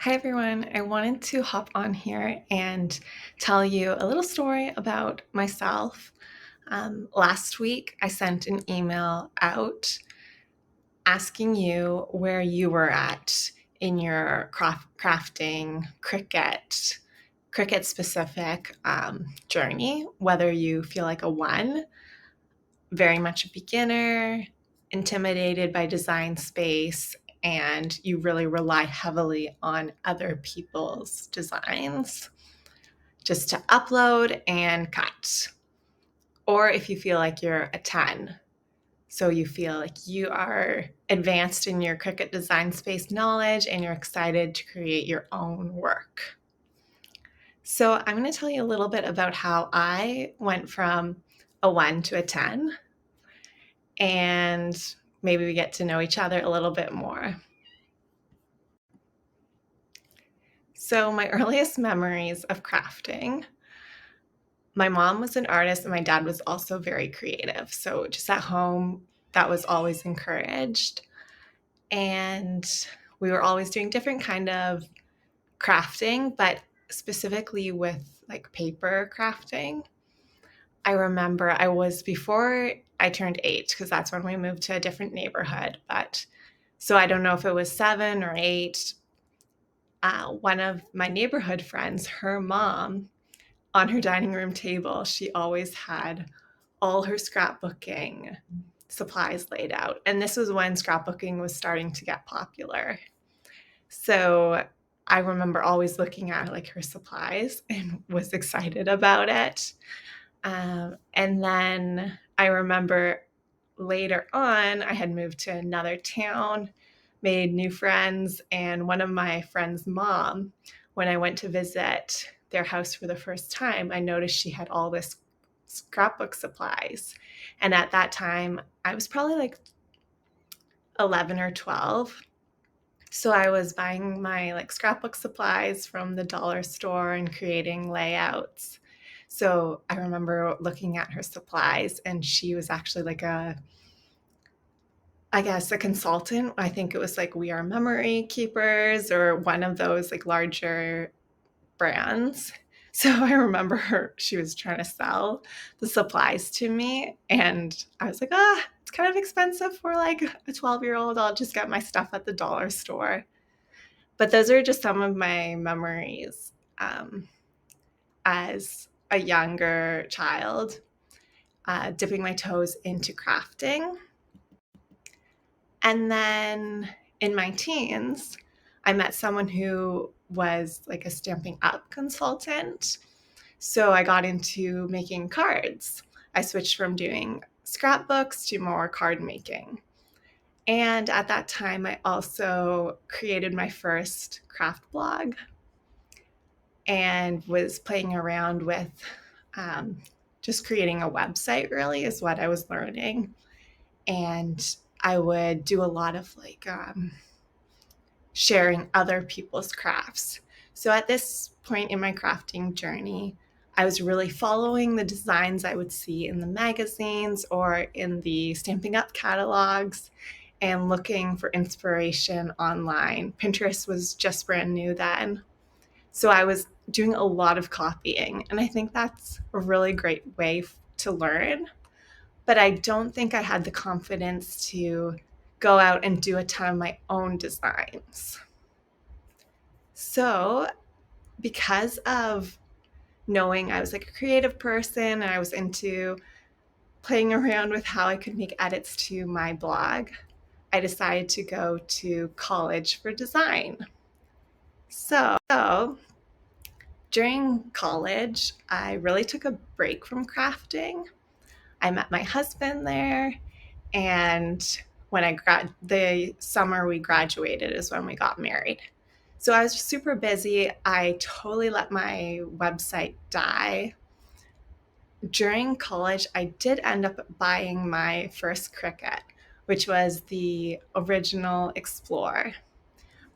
Hi everyone. I wanted to hop on here and tell you a little story about myself. Last week, I sent an email out asking you where you were at in your crafting Cricut specific journey, whether you feel like a one, very much a beginner, intimidated by design space, and you really rely heavily on other people's designs just to upload and cut. Or if you feel like you're a 10, so you feel like you are advanced in your Cricut design space knowledge and you're excited to create your own work. So I'm going to tell you a little bit about how I went from a 1 to a 10, and maybe we get to know each other a little bit more. So my earliest memories of crafting, my mom was an artist and my dad was also very creative. So just at home, that was always encouraged. And we were always doing different kind of crafting, but specifically with like paper crafting. I remember I was before I turned 8, because that's when we moved to a different neighborhood. But so I don't know if it was 7 or 8. One of my neighborhood friends, her mom, on her dining room table, she always had all her scrapbooking supplies laid out. And this was when scrapbooking was starting to get popular. So I remember always looking at like her supplies and was excited about it. And then I remember later on, I had moved to another town, made new friends, and one of my friend's mom, when I went to visit their house for the first time, I noticed she had all this scrapbook supplies. And at that time, I was probably like 11 or 12. So I was buying my like scrapbook supplies from the dollar store and creating layouts. So I remember looking at her supplies, and she was actually like I guess, a consultant. I think it was like We Are Memory Keepers or one of those like larger brands. So I remember she was trying to sell the supplies to me, and I was like, it's kind of expensive for like a 12-year-old. I'll just get my stuff at the dollar store. But those are just some of my memories as a younger child, dipping my toes into crafting. And then in my teens, I met someone who was like a Stampin' Up consultant. So I got into making cards. I switched from doing scrapbooks to more card making. And at that time, I also created my first craft blog and was playing around with um, just creating a website, really, is what I was learning. And I would do a lot of like sharing other people's crafts. So at this point in my crafting journey, I was really following the designs I would see in the magazines or in the Stampin' Up catalogs and looking for inspiration online. Pinterest was just brand new then. So I was doing a lot of copying, and I think that's a really great way to learn. But I don't think I had the confidence to go out and do a ton of my own designs. So, because of knowing I was like a creative person and I was into playing around with how I could make edits to my blog, I decided to go to college for design. So, during college, I really took a break from crafting. I met my husband there, and when the summer we graduated is when we got married. So I was super busy. I totally let my website die. During college, I did end up buying my first Cricut, which was the original Explorer.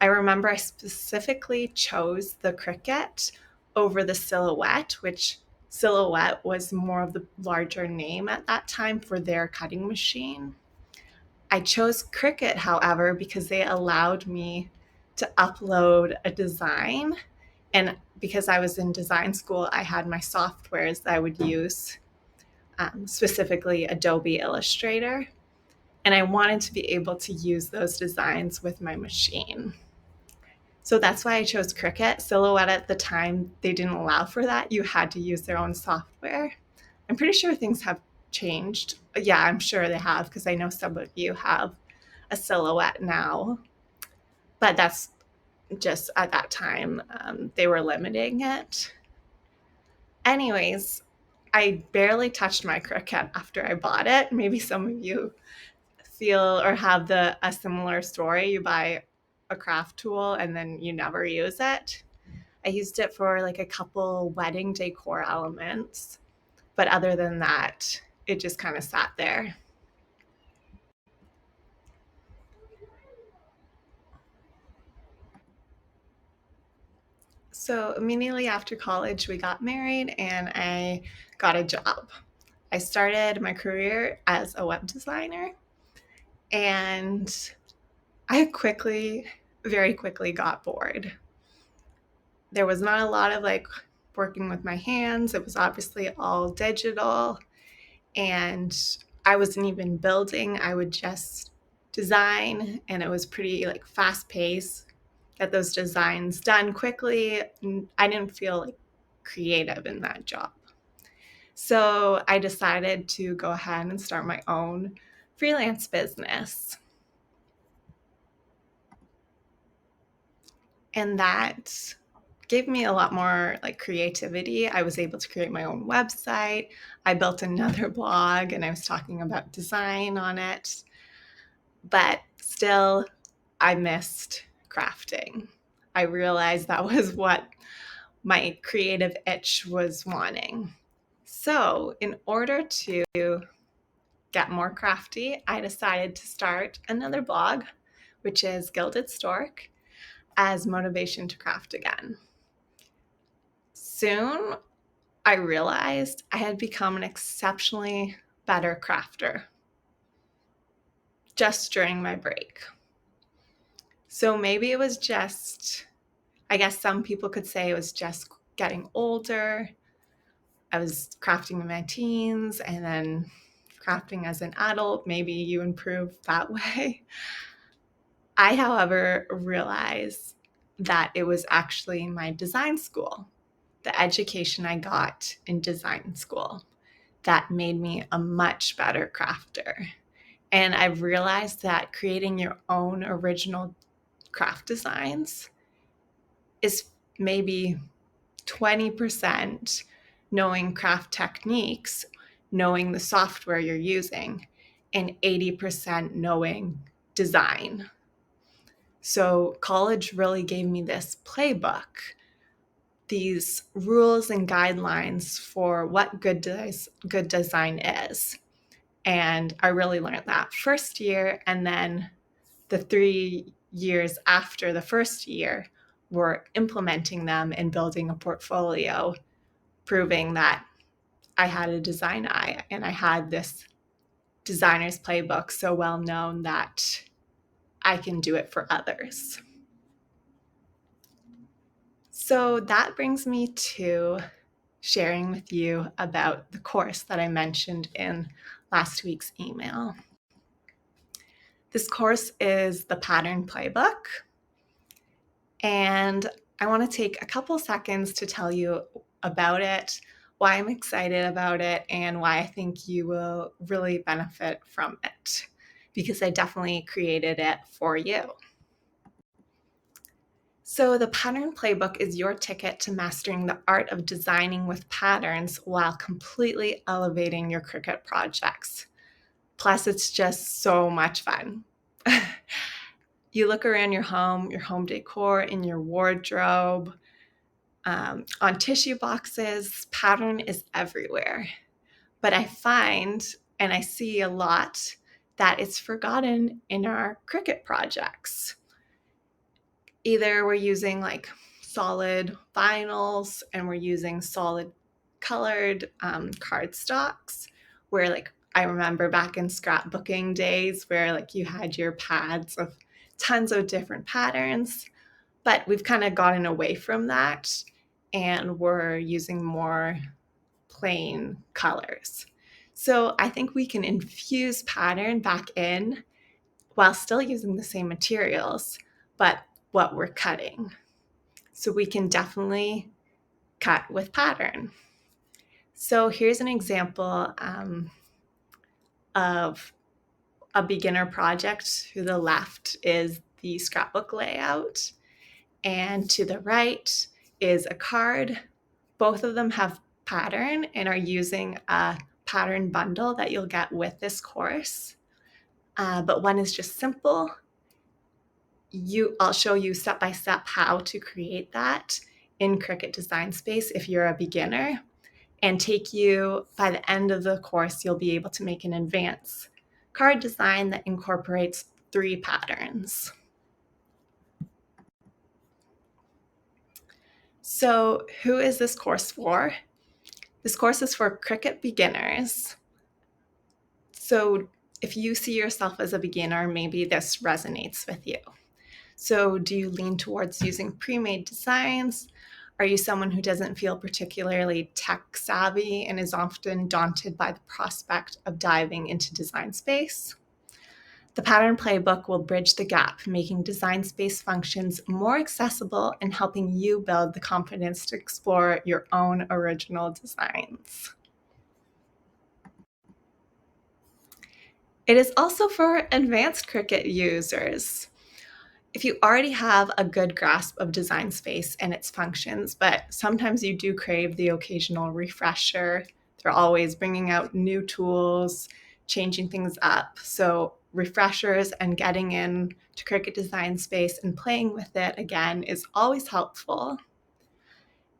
I remember I specifically chose the Cricut over the Silhouette, which Silhouette was more of the larger name at that time for their cutting machine. I chose Cricut, however, because they allowed me to upload a design. And because I was in design school, I had my softwares that I would use, specifically Adobe Illustrator. And I wanted to be able to use those designs with my machine. So that's why I chose Cricut. Silhouette at the time, they didn't allow for that. You had to use their own software. I'm pretty sure things have changed. Yeah, I'm sure they have, because I know some of you have a Silhouette now. But that's just at that time, they were limiting it. Anyways, I barely touched my Cricut after I bought it. Maybe some of you feel or have a similar story. You buy a craft tool and then you never use it. I used it for like a couple wedding decor elements, but other than that, it just kind of sat there. So immediately after college, we got married and I got a job. I started my career as a web designer, and I very quickly got bored. There was not a lot of like working with my hands. It was obviously all digital, and I wasn't even building. I would just design, and it was pretty like fast paced. Get those designs done quickly. I didn't feel like creative in that job. So I decided to go ahead and start my own freelance business. And that gave me a lot more like creativity. I was able to create my own website. I built another blog and I was talking about design on it. But still, I missed crafting. I realized that was what my creative itch was wanting. So, in order to get more crafty, I decided to start another blog, which is Gilded Stork, as motivation to craft again. Soon, I realized I had become an exceptionally better crafter just during my break. So maybe it was just, I guess some people could say it was just getting older. I was crafting in my teens and then crafting as an adult. Maybe you improve that way. I, however, realized that it was actually my design school, the education I got in design school, that made me a much better crafter. And I've realized that creating your own original craft designs is maybe 20% knowing craft techniques, knowing the software you're using, and 80% knowing design. So college really gave me this playbook, these rules and guidelines for what good design is. And I really learned that first year, and then the 3 years after the first year were implementing them and building a portfolio, proving that I had a design eye and I had this designer's playbook so well known that I can do it for others. So that brings me to sharing with you about the course that I mentioned in last week's email. This course is the Pattern Playbook, and I want to take a couple seconds to tell you about it, why I'm excited about it, and why I think you will really benefit from it, because I definitely created it for you. So the Pattern Playbook is your ticket to mastering the art of designing with patterns while completely elevating your Cricut projects. Plus, it's just so much fun. You look around your home decor, in your wardrobe, on tissue boxes, pattern is everywhere. But I find, and I see a lot, that it's forgotten in our Cricut projects. Either we're using like solid vinyls and we're using solid colored cardstocks, where like I remember back in scrapbooking days where like you had your pads of tons of different patterns. But we've kind of gotten away from that, and we're using more plain colors. So I think we can infuse pattern back in while still using the same materials, but what we're cutting. So we can definitely cut with pattern. So here's an example of a beginner project. To the left is the scrapbook layout, and to the right is a card. Both of them have pattern and are using a pattern bundle that you'll get with this course. But one is just simple. I'll show you step by step how to create that in Cricut Design Space if you're a beginner, and take you, by the end of the course, you'll be able to make an advanced card design that incorporates 3 patterns. So who is this course for? This course is for Cricut beginners. So if you see yourself as a beginner, maybe this resonates with you. So do you lean towards using pre-made designs? Are you someone who doesn't feel particularly tech savvy and is often daunted by the prospect of diving into Design Space? The Pattern Playbook will bridge the gap, making Design Space functions more accessible and helping you build the confidence to explore your own original designs. It is also for advanced Cricut users. If you already have a good grasp of Design Space and its functions, but sometimes you do crave the occasional refresher, they're always bringing out new tools, changing things up. So refreshers and getting in to Cricut Design Space and playing with it again is always helpful.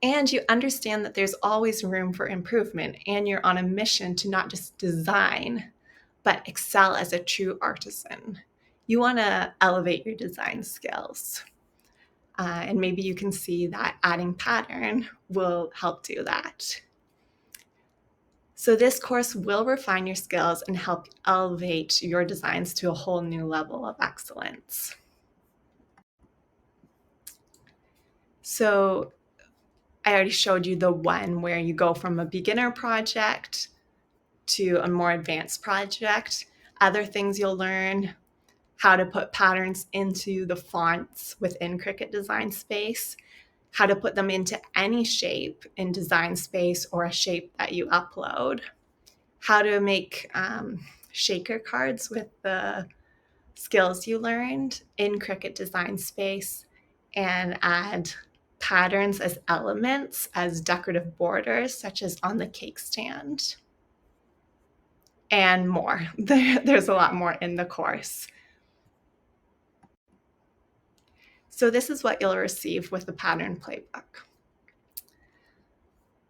And you understand that there's always room for improvement, and you're on a mission to not just design, but excel as a true artisan. You want to elevate your design skills. And maybe you can see that adding pattern will help do that. So this course will refine your skills and help elevate your designs to a whole new level of excellence. So I already showed you the one where you go from a beginner project to a more advanced project. Other things you'll learn: how to put patterns into the fonts within Cricut Design Space, how to put them into any shape in Design Space or a shape that you upload, how to make shaker cards with the skills you learned in Cricut Design Space, and add patterns as elements, as decorative borders, such as on the cake stand, and more. There's a lot more in the course. So this is what you'll receive with the Pattern Playbook: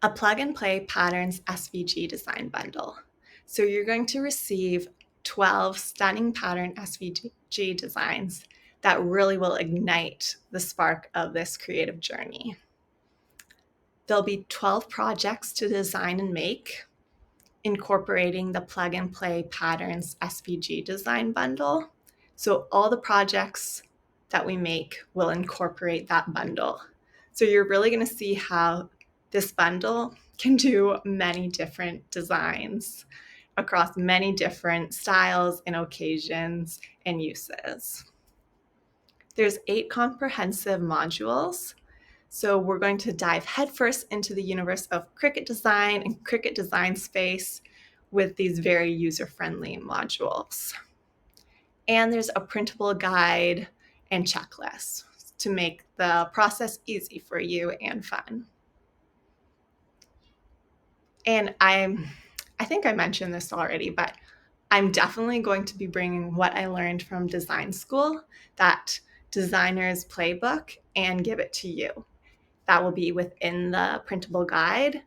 a plug and play patterns SVG design bundle. So you're going to receive 12 stunning pattern SVG designs that really will ignite the spark of this creative journey. There'll be 12 projects to design and make, incorporating the plug and play patterns SVG design bundle. So all the projects that we make will incorporate that bundle. So you're really going to see how this bundle can do many different designs across many different styles and occasions and uses. There's 8 comprehensive modules. So we're going to dive headfirst into the universe of Cricut design and Cricut Design Space with these very user-friendly modules. And there's a printable guide and checklist to make the process easy for you and fun. And I think I mentioned this already, but I'm definitely going to be bringing what I learned from design school, that designer's playbook, and give it to you. That will be within the printable guide,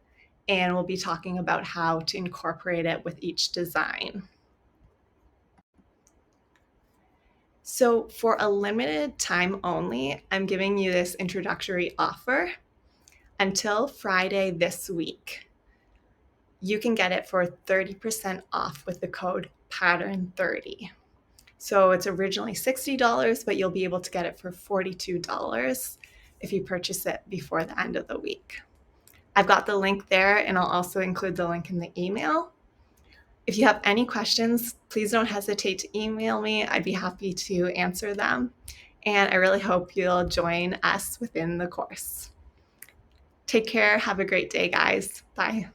and we'll be talking about how to incorporate it with each design. So for a limited time only, I'm giving you this introductory offer until Friday this week. You can get it for 30% off with the code PATTERN30. So it's originally $60, but you'll be able to get it for $42 if you purchase it before the end of the week. I've got the link there, and I'll also include the link in the email. If you have any questions, please don't hesitate to email me. I'd be happy to answer them. And I really hope you'll join us within the course. Take care. Have a great day, guys. Bye.